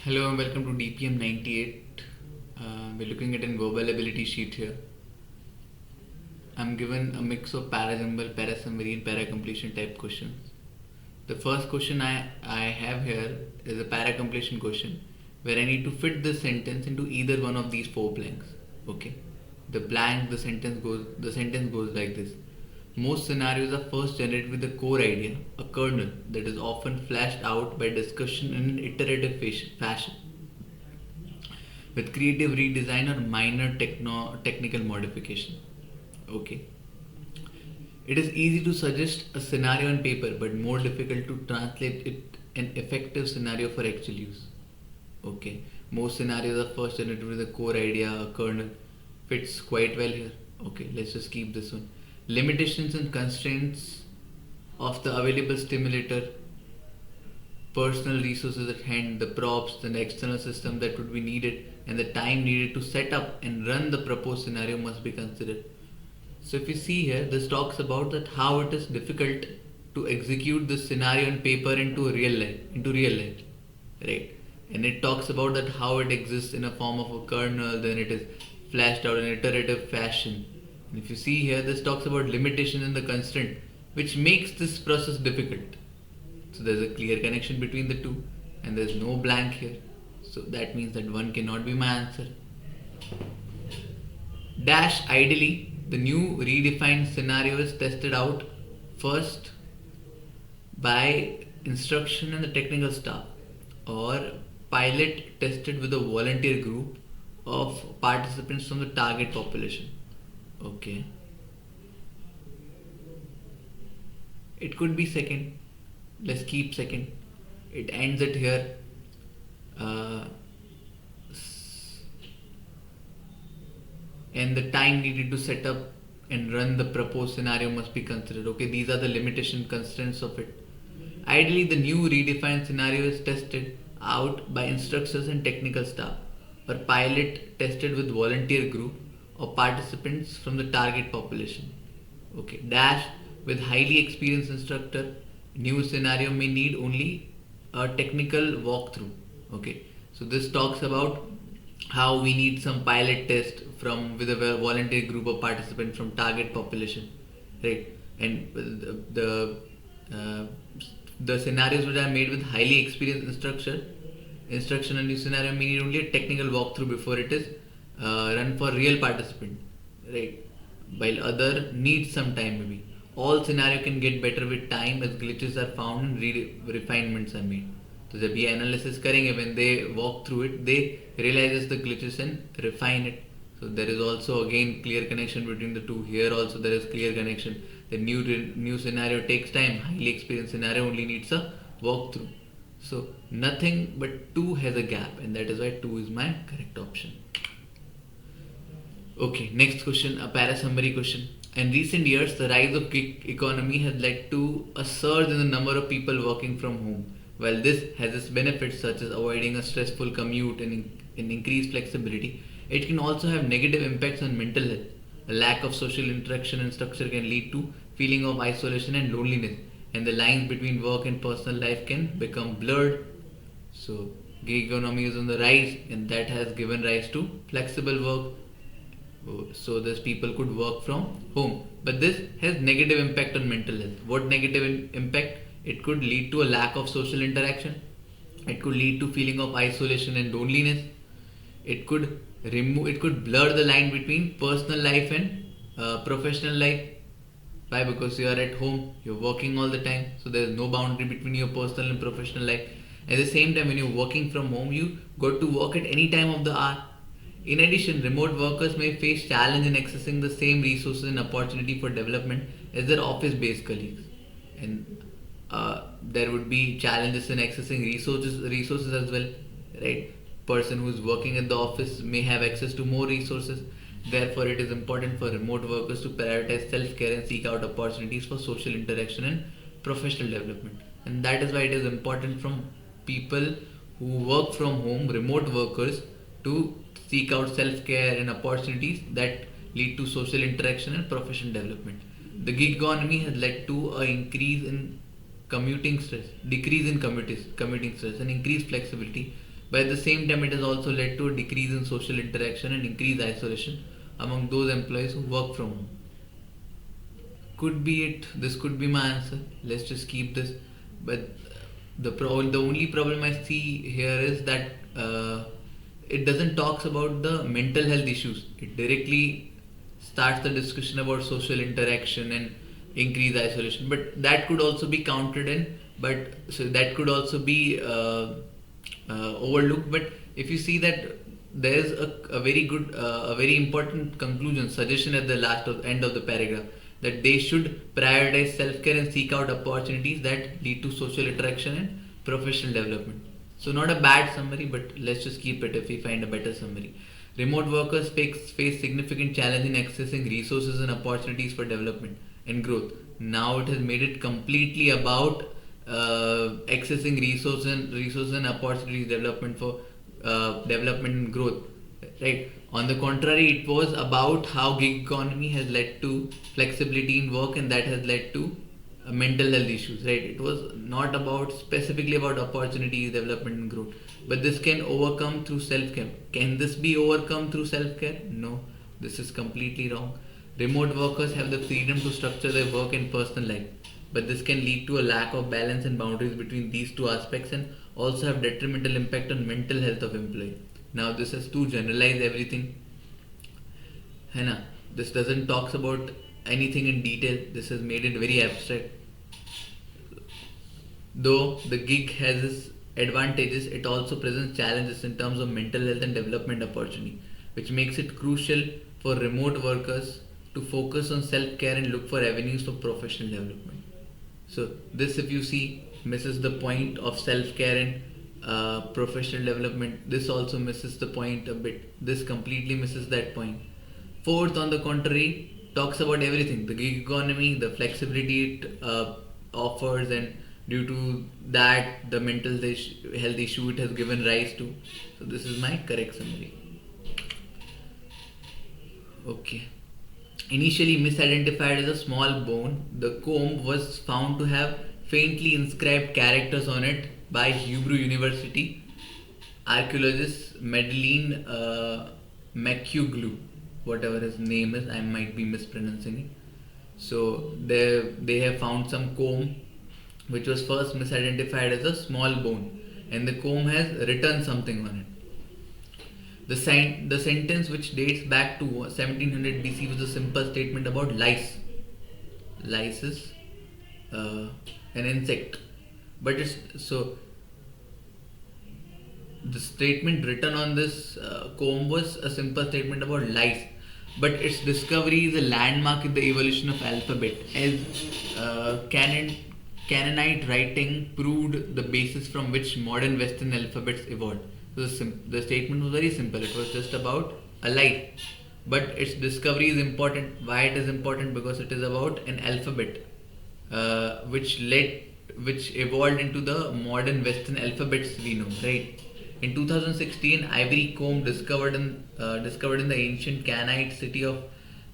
Hello and welcome to DPM 98. We're looking at a verbal ability sheet here. I'm given a mix of parasymbol, parasummary, and paracompletion type questions. The first question I have here is a paracompletion question where I need to fit the sentence into either one of these four blanks. Okay. The sentence goes like this. Most scenarios are first generated with a core idea, a kernel that is often flashed out by discussion in an iterative fashion with creative redesign or minor technical modification. Okay. It is easy to suggest a scenario on paper, but more difficult to translate it an effective scenario for actual use. Okay. Most scenarios are first generated with a core idea, a kernel. Fits quite well here. Okay, let's just keep this one. Limitations and constraints of the available stimulator, personal resources at hand, the props, the external system that would be needed, and the time needed to set up and run the proposed scenario must be considered. So if you see here, this talks about that how it is difficult to execute this scenario on paper into real life, right? And it talks about that how it exists in a form of a kernel, then it is flashed out in iterative fashion. And if you see here, this talks about limitation and the constraint, which makes this process difficult. So there's a clear connection between the two, and there's no blank here. So that means that one cannot be my answer. Dash, ideally, the new redefined scenario is tested out first by instruction and the technical staff, or pilot tested with a volunteer group of participants from the target population. Okay. It could be second. Let's keep second. It ends it here. And the time needed to set up and run the proposed scenario must be considered. Okay, these are the limitation constraints of it. Ideally, the new redefined scenario is tested out by instructors and technical staff, or pilot tested with volunteer group or participants from the target population. Okay, dash, with highly experienced instructor, new scenario may need only a technical walkthrough. Okay, so this talks about how we need some pilot test from with a volunteer group of participants from target population, right? And the scenarios which are made with highly experienced instruction and new scenario may need only a technical walkthrough before it is run for real participant, right? While other needs some time maybe. All scenario can get better with time as glitches are found and refinements are made. तो जब ये analysis करेंगे, when they walk through it, they realizes the glitches and refine it. So there is also again clear connection between the two. Here also there is clear connection. The new scenario takes time. Highly experienced scenario only needs a walkthrough. So nothing but 2 has a gap, and that is why 2 is my correct option. Okay, next question, a para-summary question. In recent years, the rise of gig economy has led to a surge in the number of people working from home. While this has its benefits such as avoiding a stressful commute and increased flexibility, it can also have negative impacts on mental health. A lack of social interaction and structure can lead to feeling of isolation and loneliness, and the lines between work and personal life can become blurred. So, gig economy is on the rise, and that has given rise to flexible work. So thus people could work from home, but this has negative impact on mental health. What negative impact? It could lead to a lack of social interaction. It could lead to feeling of isolation and loneliness. It could blur the line between personal life and professional life. Why? Because you are at home, you're working all the time, so there is no boundary between your personal and professional life. At the same time, when you're working from home, you got to work at any time of the hour. In addition, remote workers may face challenge in accessing the same resources and opportunity for development as their office-based colleagues, and there would be challenges in accessing resources as well, right? Person who is working at the office may have access to more resources. Therefore, it is important for remote workers to prioritize self-care and seek out opportunities for social interaction and professional development. And that is why it is important from people who work from home, remote workers, to seek out self-care and opportunities that lead to social interaction and professional development. The gig economy has led to an increase in commuting stress, decrease in commuting stress, and increased flexibility, But at the same time, it has also led to a decrease in social interaction and increased isolation among those employees who work from home. Could be it. This could be my answer. Let's just keep this. But the only problem I see here is that it doesn't talks about the mental health issues. It directly starts the discussion about social interaction and increased isolation. But that could also be counted in. But so that could also be overlooked. But if you see that there is a very good, a very important conclusion, suggestion at the end of the paragraph, that they should prioritize self-care and seek out opportunities that lead to social interaction and professional development. So not a bad summary, but let's just keep it if we find a better summary. Remote workers face significant challenge in accessing resources and opportunities for development and growth. Now it has made it completely about accessing resources and opportunities development for development and growth, right? On the contrary, it was about how gig economy has led to flexibility in work, and that has led to mental health issues, right? It was not about specifically about opportunities development and growth, but this can overcome through self-care. Can this be overcome through self-care? No, this is completely wrong. Remote workers have the freedom to structure their work and personal life, but this can lead to a lack of balance and boundaries between these two aspects, and also have detrimental impact on mental health of employee. Now this is to generalize everything, है ना? This doesn't talks about anything in detail. This has made it very abstract. Though the gig has its advantages, it also presents challenges in terms of mental health and development opportunity, which makes it crucial for remote workers to focus on self-care and look for avenues for professional development. So this, if you see, misses the point of self-care and professional development. This also misses the point a bit. This completely misses that point. Fourth, on the contrary, talks about everything: the gig economy, the flexibility it offers, and due to that, the mental health issue it has given rise to. So this is my correct summary. Okay. Initially misidentified as a small bone, the comb was found to have faintly inscribed characters on it by Hebrew University archaeologist Madeleine McHugh, whatever his name is, I might be mispronouncing it. So they have found some comb which was first misidentified as a small bone, and the comb has written something on it. The sentence, which dates back to 1700 BC, was a simple statement about lice. Lice is an insect, but it's so. The statement written on this comb was a simple statement about lice, but its discovery is a landmark in the evolution of alphabet, as Canaanite writing proved the basis from which modern Western alphabets evolved. So the statement was very simple. It was just about a light, but its discovery is important. Why it is important? Because it is about an alphabet, which evolved into the modern Western alphabets we know, right? In 2016, ivory comb discovered in the ancient Canaanite city of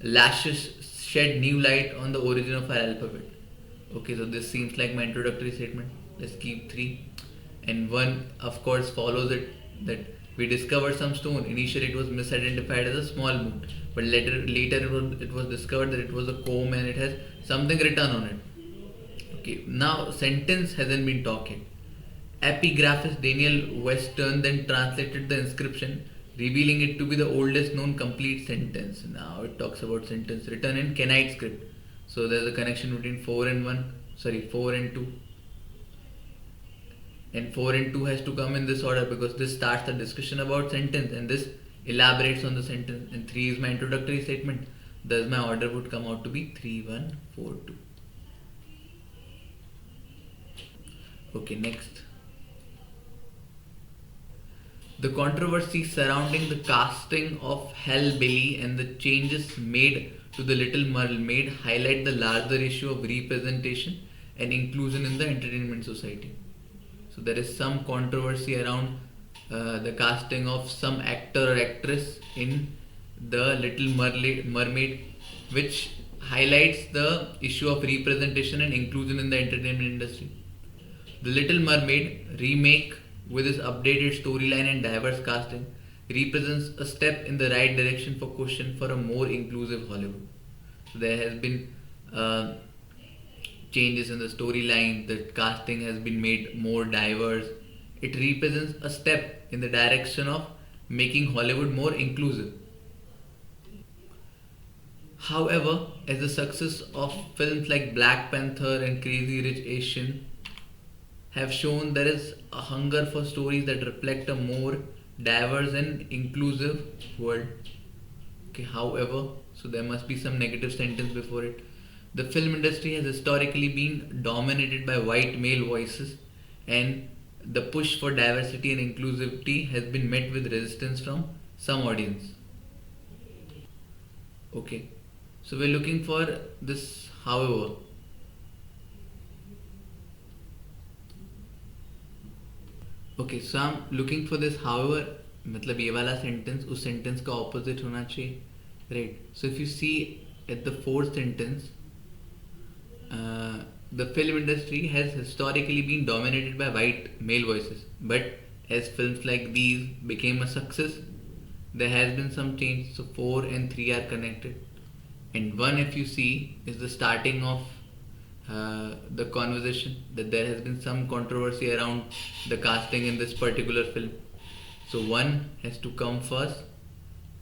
Lachish shed new light on the origin of our alphabet. Okay, so this seems like my introductory statement. Let's keep three, and one of course follows it, that we discovered some stone. Initially, it was misidentified as a small moon, but later it was discovered that it was a comb and it has something written on it. Okay, now sentence hasn't been talked yet. Epigraphist Daniel Western then translated the inscription, revealing it to be the oldest known complete sentence. Now it talks about sentence written in Kenite script. So there's a connection between 4 and 2. And 4 and 2 has to come in this order because this starts the discussion about sentence and this elaborates on the sentence. And 3 is my introductory statement. Thus my order would come out to be 3, 1, 4, 2. Okay, next. The controversy surrounding the casting of Hell Billy and the changes made to the Little Mermaid highlight the larger issue of representation and inclusion in the entertainment society. So there is some controversy around the casting of some actor or actress in the Little Mermaid, which highlights the issue of representation and inclusion in the entertainment industry. The Little Mermaid remake with its updated storyline and diverse casting, represents a step in the right direction for Question for a more inclusive Hollywood. So there has been uh, changes in the storyline, the casting has been made more diverse. It represents a step in the direction of making Hollywood more inclusive. However, as the success of films like Black Panther and Crazy Rich Asian have shown, there is a hunger for stories that reflect a more diverse and inclusive world. Okay, however, so there must be some negative sentence before it. The film industry has historically been dominated by white male voices, and the push for diversity and inclusivity has been met with resistance from some audience. Okay, so we're looking for this, however. Okay, so I'm looking for this, however, मतलब ये वाला sentence उस sentence का opposite होना चाहिए, right? So if you see at the fourth sentence, the film industry has historically been dominated by white male voices, but as films like these became a success, there has been some change. So 4 and 3 are connected, and 1, if you see, is the starting of the conversation that there has been some controversy around the casting in this particular film. So 1 has to come first,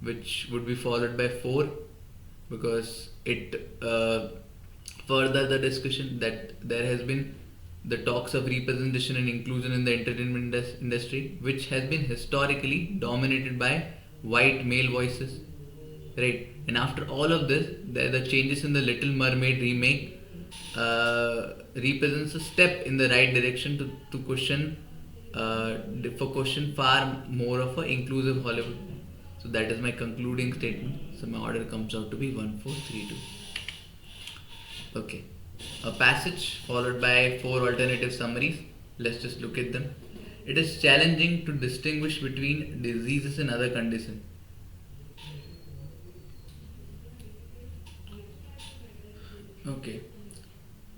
which would be followed by 4, because it further the discussion that there has been the talks of representation and inclusion in the entertainment industry, which has been historically dominated by white male voices, right? And after all of this, the changes in the Little Mermaid remake represents a step in the right direction to question for question far more of a inclusive Hollywood. So that is my concluding statement. So my order comes out to be 1432. Okay. A passage followed by 4 alternative summaries. Let's just look at them. It is challenging to distinguish between diseases and other conditions. Okay.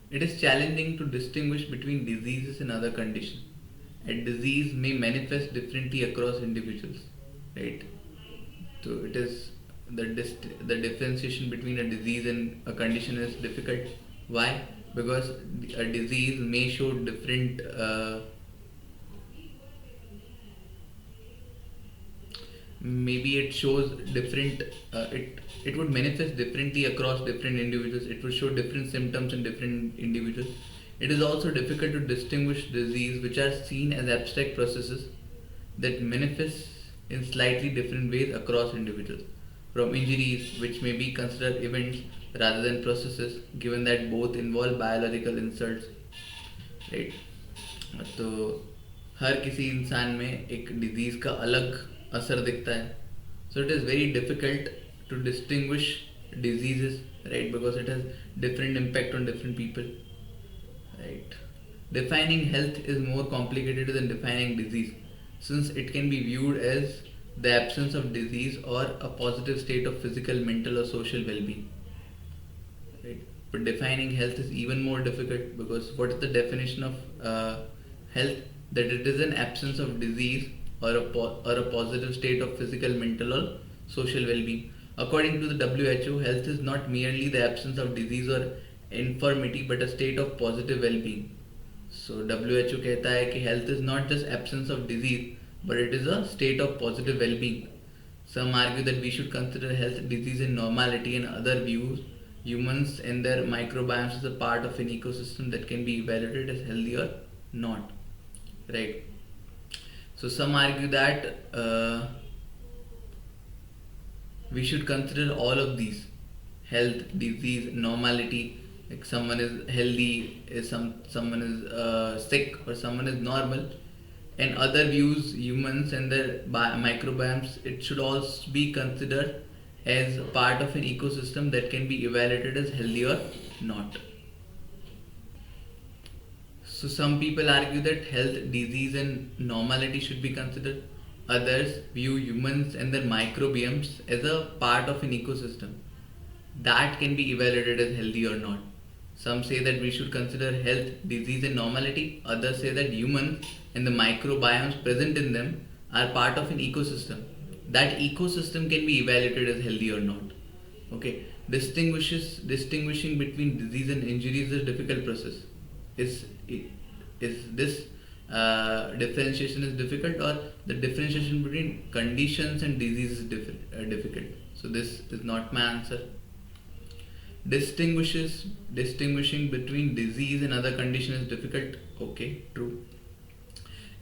It is challenging to distinguish between diseases and other conditions. A disease may manifest differently across individuals, right? So it is the differentiation between a disease and a condition is difficult. Why? Because a disease may show different maybe it shows different it would manifest differently across different individuals. It would show different symptoms in different individuals. It is also difficult to distinguish disease which are seen as abstract processes that manifest in slightly different ways across individuals, from injuries which may be considered events rather than processes, given that both involve biological insults, right? तो हर किसी इंसान में एक disease का अलग असर दिखता है. So it is very difficult to distinguish diseases, right? Because it has different impact on different people, right? Defining health is more complicated than defining disease, since it can be viewed as the absence of disease or a positive state of physical, mental, or social well-being, right? But defining health is even more difficult, because what is the definition of health? That it is an absence of disease or or a positive state of physical, mental, or social well-being. According to the WHO, health is not merely the absence of disease or infirmity, but a state of positive well-being. So WHO कहता है कि health is not just absence of disease, but it is a state of positive well-being. Some argue that we should consider health, disease, and normality, and other views humans and their microbiomes as a part of an ecosystem that can be evaluated as healthy or not, right? So some argue that we should consider all of these: health, disease, normality. Like someone is healthy, someone is sick, or someone is normal. And other views humans and their microbiomes, it should also be considered as part of an ecosystem that can be evaluated as healthy or not. So some people argue that health, disease, and normality should be considered. Others view humans and their microbiomes as a part of an ecosystem that can be evaluated as healthy or not. Some say that we should consider health, disease, and normality. Others say that humans and the microbiomes present in them are part of an ecosystem. That ecosystem can be evaluated as healthy or not. Okay, distinguishing between disease and injury is a difficult process. Is is this differentiation is difficult, or the differentiation between conditions and disease is difficult? So this is not my answer. Distinguishing between disease and other condition is difficult. Okay, true.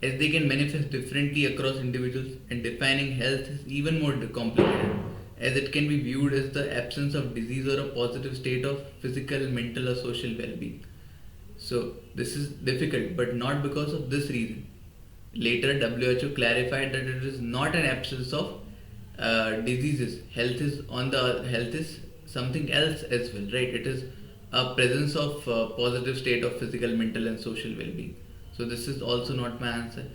As they can manifest differently across individuals, and defining health is even more complicated, as it can be viewed as the absence of disease or a positive state of physical, mental, or social well-being. So this is difficult, but not because of this reason. Later, WHO clarified that it is not an absence of diseases. Health is something else as well, right? It is a presence of positive state of physical, mental, and social well-being. So this is also not my answer.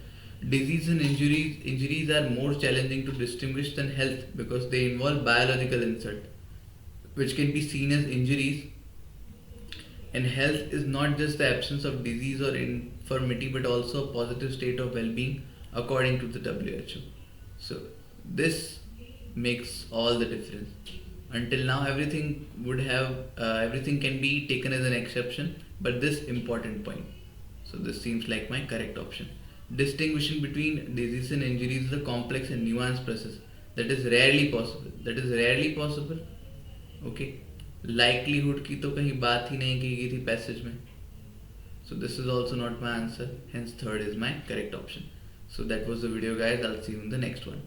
Disease and injuries are more challenging to distinguish than health because they involve biological insult, which can be seen as injuries. And health is not just the absence of disease or infirmity, but also a positive state of well-being, according to the WHO. So this makes all the difference. Until now, everything can be taken as an exception, but this important point. So this seems like my correct option. Distinguishing between disease and injuries is a complex and nuanced process that is rarely possible. Okay. Likelihood की तो कहीं बात ही नहीं की गई थी passage में. So this is also not my answer. Hence third is my correct option. So that was the video, guys. I'll see you in the next one.